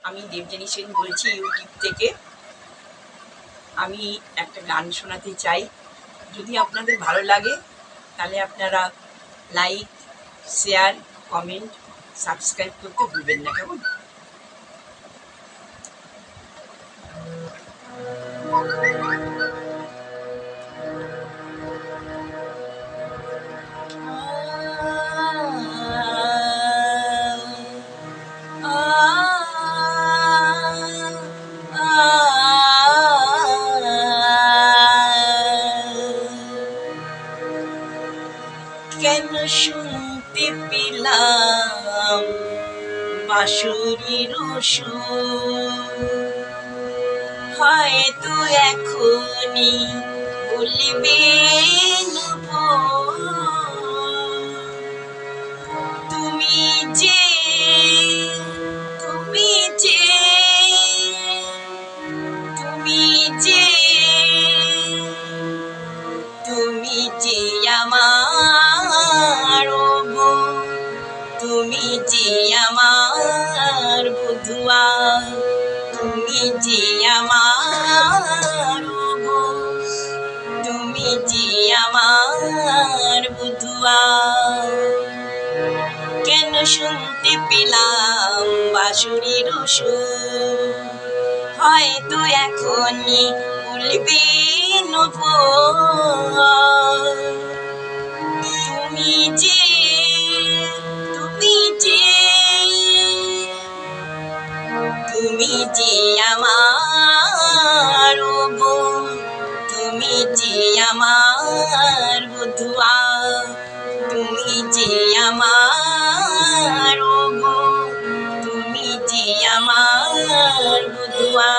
আমি দেবযানী সেন বলছি ইউটিউব থেকে। আমি একটা গান শোনাতে চাই। যদি আপনাদের ভালো লাগে তাহলে আপনারা লাইক, শেয়ার, কমেন্ট, সাবস্ক্রাইব করতে ভুলবেন না, কেমন? কেন শুনতে পেলাম বাঁশুরির সুর, হয়তো এখনই বলবে তুমি যে তুমি যে তুমি যে তুমি যে আমার গো, তুমি যে আমার বধুয়া, তুমি যে আমার গো, তুমি যে আমার বধুয়া। কেন শুনতে পেলাম বাঁশুরির সুর, হয়তো এখনই বলবে তুমি যে তুমি যে তুমি যে আমার গো, তুমি যে আমার বধুয়া, তুমি যে আমার গো, তুমি যে আমার বধুয়া।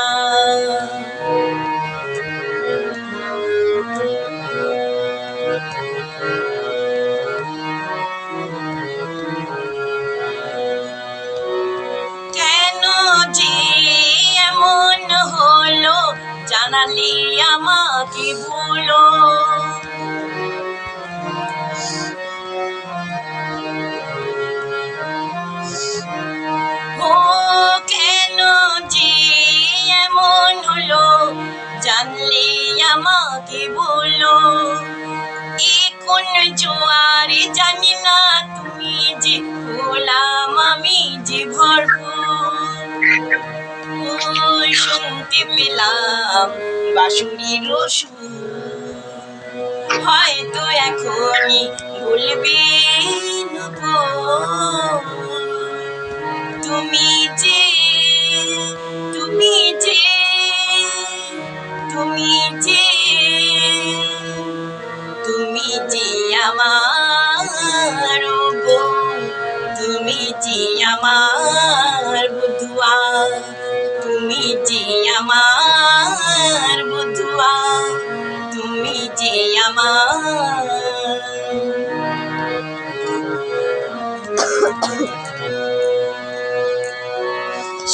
কেন যে এমন হলো জানালে আমাকে বলো, ও কেন যে এমন হলো জানলে আমাকে বলো। কোন জোয়ারে জানি না তুমি যে হলাম আমি যে ভরপুর, শুনতে পেলাম বাঁশুরির সুর, হয়তো এখনই বলবে তুমি যে তুমি যে তুমি যে তুমি যে আমার গো, তুমি যে আমার বধুয়া, তুমি যে আমার বধুয়া, তুমি যে আমার।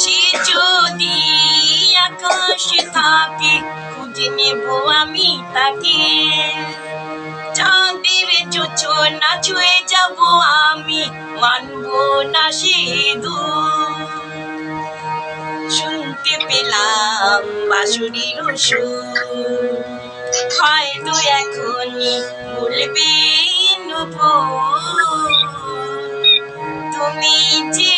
সে যদি আকাশে থাকে খুঁজে নেব আমি তাকে, চাঁদের যোছনা ছুঁয়ে যাব আমি, মানব না সে দূর। শুনতে পেলাম বাঁশুরির সুর, হয়তো এখনই বলবে তুমি যে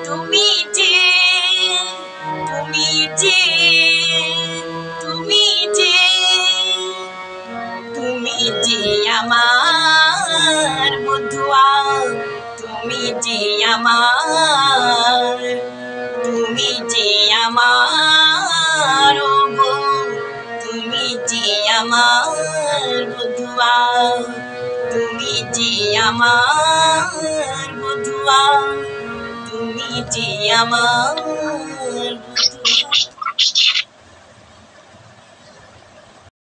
তুমি যে তুমি যে তুমি যে তুমি যে আমার বধুয়া, তুমি যে আমার, তুমি যে আমার গো, তুমি যে আমার বধুয়া, তুমি যে আমার বধুয়া, তুমি যে আমার।